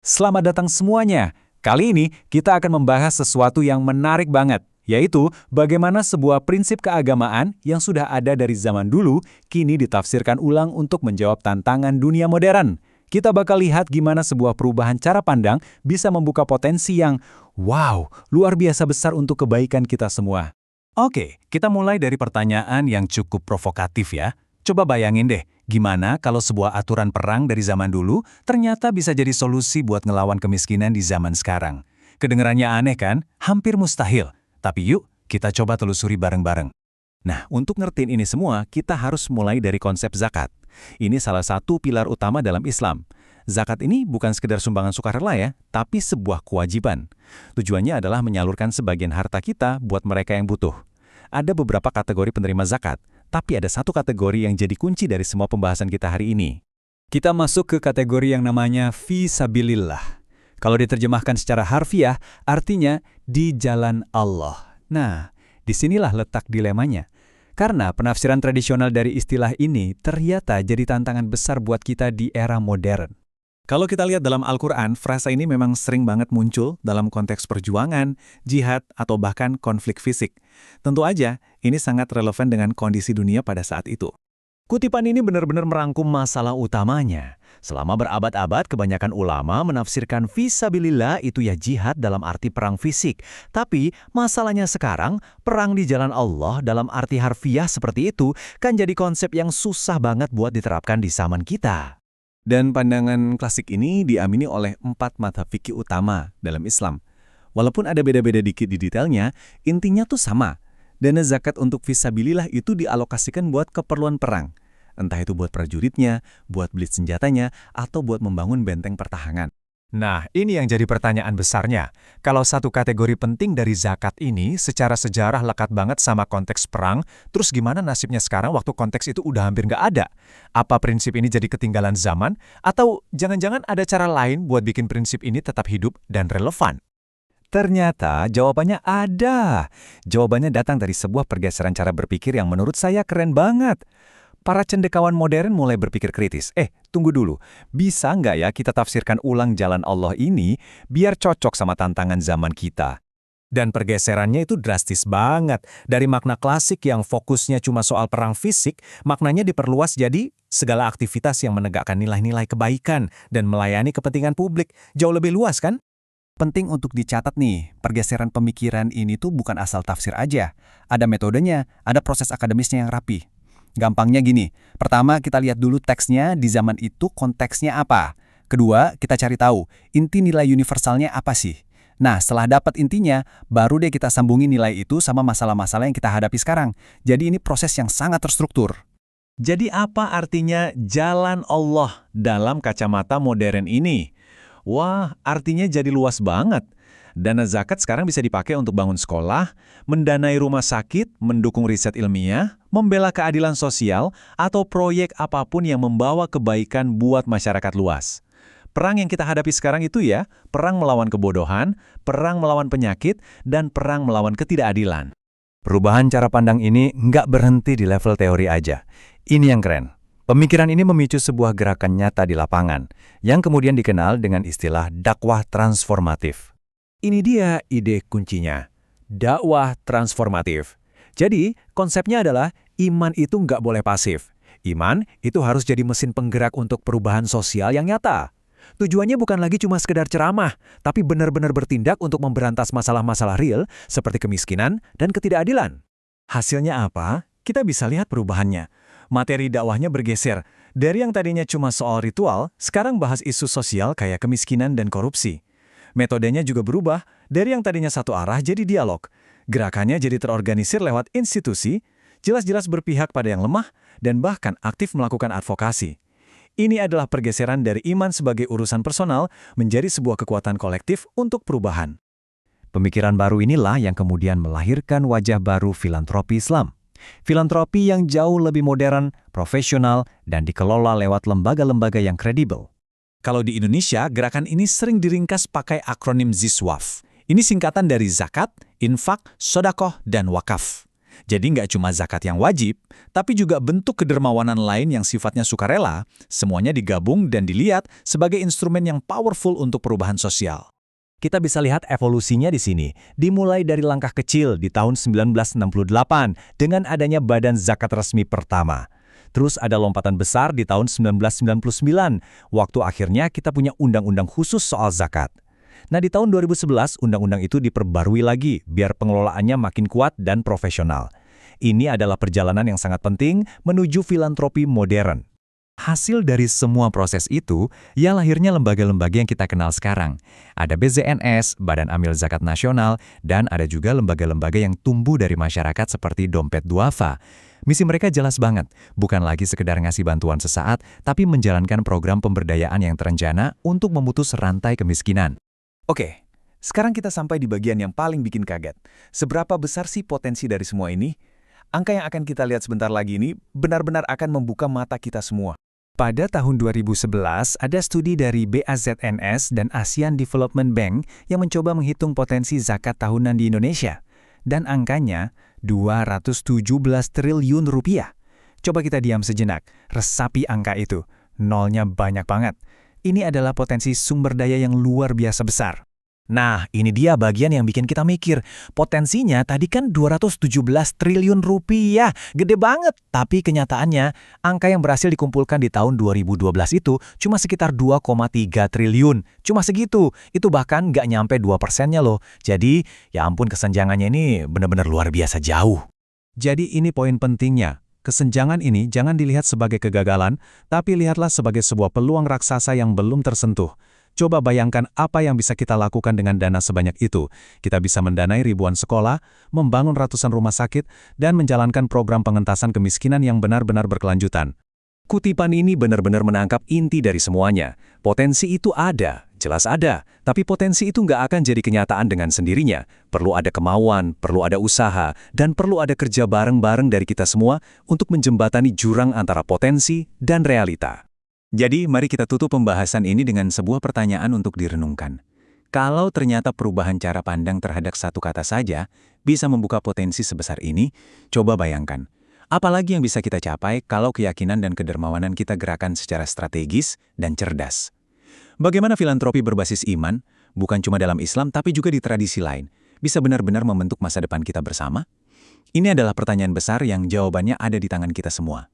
Selamat datang semuanya. Kali ini kita akan membahas sesuatu yang menarik banget, yaitu bagaimana sebuah prinsip keagamaan yang sudah ada dari zaman dulu kini ditafsirkan ulang untuk menjawab tantangan dunia modern. Kita bakal lihat gimana sebuah perubahan cara pandang bisa membuka potensi yang, wow, luar biasa besar untuk kebaikan kita semua. Oke, kita mulai dari pertanyaan yang cukup provokatif ya. Coba bayangin deh, gimana kalau sebuah aturan perang dari zaman dulu ternyata bisa jadi solusi buat ngelawan kemiskinan di zaman sekarang. Kedengerannya aneh kan? Hampir mustahil. Tapi yuk, kita coba telusuri bareng-bareng. Nah, untuk ngertiin ini semua, kita harus mulai dari konsep zakat. Ini salah satu pilar utama dalam Islam. Zakat ini bukan sekedar sumbangan sukarela ya, tapi sebuah kewajiban. Tujuannya adalah menyalurkan sebagian harta kita buat mereka yang butuh. Ada beberapa kategori penerima zakat, tapi ada satu kategori yang jadi kunci dari semua pembahasan kita hari ini. Kita masuk ke kategori yang namanya fi sabilillah. Kalau diterjemahkan secara harfiah, artinya di jalan Allah. Nah, disinilah letak dilemanya. Karena penafsiran tradisional dari istilah ini ternyata jadi tantangan besar buat kita di era modern. Kalau kita lihat dalam Al-Quran, frasa ini memang sering banget muncul dalam konteks perjuangan, jihad, atau bahkan konflik fisik. Tentu aja, ini sangat relevan dengan kondisi dunia pada saat itu. Kutipan ini benar-benar merangkum masalah utamanya. Selama berabad-abad, kebanyakan ulama menafsirkan fisabilillah itu ya jihad dalam arti perang fisik. Tapi masalahnya sekarang, perang di jalan Allah dalam arti harfiah seperti itu kan jadi konsep yang susah banget buat diterapkan di zaman kita. Dan pandangan klasik ini diamini oleh 4 mazhab fikih utama dalam Islam. Walaupun ada beda-beda dikit di detailnya, intinya tuh sama. Dana zakat untuk fisabilillah itu dialokasikan buat keperluan perang. Entah itu buat prajuritnya, buat beli senjatanya, atau buat membangun benteng pertahanan. Nah, ini yang jadi pertanyaan besarnya. Kalau satu kategori penting dari zakat ini secara sejarah lekat banget sama konteks perang, terus gimana nasibnya sekarang waktu konteks itu udah hampir nggak ada? Apa prinsip ini jadi ketinggalan zaman? Atau jangan-jangan ada cara lain buat bikin prinsip ini tetap hidup dan relevan? Ternyata jawabannya ada. Jawabannya datang dari sebuah pergeseran cara berpikir yang menurut saya keren banget. Para cendekawan modern mulai berpikir kritis. Tunggu dulu. Bisa nggak ya kita tafsirkan ulang jalan Allah ini biar cocok sama tantangan zaman kita? Dan pergeserannya itu drastis banget. Dari makna klasik yang fokusnya cuma soal perang fisik, maknanya diperluas jadi segala aktivitas yang menegakkan nilai-nilai kebaikan dan melayani kepentingan publik. Jauh lebih luas kan? Penting untuk dicatat nih, pergeseran pemikiran ini tuh bukan asal tafsir aja. Ada metodenya, ada proses akademisnya yang rapi. Gampangnya gini, pertama kita lihat dulu teksnya di zaman itu konteksnya apa. Kedua, kita cari tahu inti nilai universalnya apa sih. Nah, setelah dapat intinya, baru deh kita sambungin nilai itu sama masalah-masalah yang kita hadapi sekarang. Jadi ini proses yang sangat terstruktur. Jadi apa artinya jalan Allah dalam kacamata modern ini? Wah, artinya jadi luas banget. Dana zakat sekarang bisa dipakai untuk bangun sekolah, mendanai rumah sakit, mendukung riset ilmiah, membela keadilan sosial, atau proyek apapun yang membawa kebaikan buat masyarakat luas. Perang yang kita hadapi sekarang itu ya, perang melawan kebodohan, perang melawan penyakit, dan perang melawan ketidakadilan. Perubahan cara pandang ini nggak berhenti di level teori aja. Ini yang keren. Pemikiran ini memicu sebuah gerakan nyata di lapangan, yang kemudian dikenal dengan istilah dakwah transformatif. Ini dia ide kuncinya, dakwah transformatif. Jadi, konsepnya adalah iman itu nggak boleh pasif. Iman itu harus jadi mesin penggerak untuk perubahan sosial yang nyata. Tujuannya bukan lagi cuma sekedar ceramah, tapi benar-benar bertindak untuk memberantas masalah-masalah real seperti kemiskinan dan ketidakadilan. Hasilnya apa? Kita bisa lihat perubahannya. Materi dakwahnya bergeser. Dari yang tadinya cuma soal ritual, sekarang bahas isu sosial kayak kemiskinan dan korupsi. Metodenya juga berubah, dari yang tadinya satu arah jadi dialog. Gerakannya jadi terorganisir lewat institusi, jelas-jelas berpihak pada yang lemah, dan bahkan aktif melakukan advokasi. Ini adalah pergeseran dari iman sebagai urusan personal menjadi sebuah kekuatan kolektif untuk perubahan. Pemikiran baru inilah yang kemudian melahirkan wajah baru filantropi Islam. Filantropi yang jauh lebih modern, profesional, dan dikelola lewat lembaga-lembaga yang kredibel. Kalau di Indonesia, gerakan ini sering diringkas pakai akronim ZISWAF. Ini singkatan dari zakat, infak, sodakoh, dan wakaf. Jadi nggak cuma zakat yang wajib, tapi juga bentuk kedermawanan lain yang sifatnya sukarela, semuanya digabung dan dilihat sebagai instrumen yang powerful untuk perubahan sosial. Kita bisa lihat evolusinya di sini, dimulai dari langkah kecil di tahun 1968 dengan adanya Badan Zakat Resmi pertama. Terus ada lompatan besar di tahun 1999, waktu akhirnya kita punya undang-undang khusus soal zakat. Nah, di tahun 2011, undang-undang itu diperbarui lagi, biar pengelolaannya makin kuat dan profesional. Ini adalah perjalanan yang sangat penting menuju filantropi modern. Hasil dari semua proses itu, ya lahirnya lembaga-lembaga yang kita kenal sekarang. Ada BZNS, Badan Amil Zakat Nasional, dan ada juga lembaga-lembaga yang tumbuh dari masyarakat seperti Dompet Duafa. Misi mereka jelas banget, bukan lagi sekedar ngasih bantuan sesaat, tapi menjalankan program pemberdayaan yang terencana untuk memutus rantai kemiskinan. Oke, sekarang kita sampai di bagian yang paling bikin kaget. Seberapa besar sih potensi dari semua ini? Angka yang akan kita lihat sebentar lagi ini benar-benar akan membuka mata kita semua. Pada tahun 2011, ada studi dari BAZNS dan ASEAN Development Bank yang mencoba menghitung potensi zakat tahunan di Indonesia. Dan angkanya 217 triliun rupiah. Coba kita diam sejenak, resapi angka itu. Nolnya banyak banget. Ini adalah potensi sumber daya yang luar biasa besar. Nah, ini dia bagian yang bikin kita mikir. Potensinya tadi kan 217 triliun rupiah. Gede banget. Tapi kenyataannya, angka yang berhasil dikumpulkan di tahun 2012 itu cuma sekitar 2,3 triliun. Cuma segitu. Itu bahkan nggak nyampe 2%-nya loh. Jadi, ya ampun kesenjangannya ini benar-benar luar biasa jauh. Jadi ini poin pentingnya. Kesenjangan ini jangan dilihat sebagai kegagalan, tapi lihatlah sebagai sebuah peluang raksasa yang belum tersentuh. Coba bayangkan apa yang bisa kita lakukan dengan dana sebanyak itu. Kita bisa mendanai ribuan sekolah, membangun ratusan rumah sakit, dan menjalankan program pengentasan kemiskinan yang benar-benar berkelanjutan. Kutipan ini benar-benar menangkap inti dari semuanya. Potensi itu ada, jelas ada, tapi potensi itu nggak akan jadi kenyataan dengan sendirinya. Perlu ada kemauan, perlu ada usaha, dan perlu ada kerja bareng-bareng dari kita semua untuk menjembatani jurang antara potensi dan realita. Jadi, mari kita tutup pembahasan ini dengan sebuah pertanyaan untuk direnungkan. Kalau ternyata perubahan cara pandang terhadap satu kata saja bisa membuka potensi sebesar ini, coba bayangkan. Apalagi yang bisa kita capai kalau keyakinan dan kedermawanan kita gerakan secara strategis dan cerdas. Bagaimana filantropi berbasis iman, bukan cuma dalam Islam tapi juga di tradisi lain, bisa benar-benar membentuk masa depan kita bersama? Ini adalah pertanyaan besar yang jawabannya ada di tangan kita semua.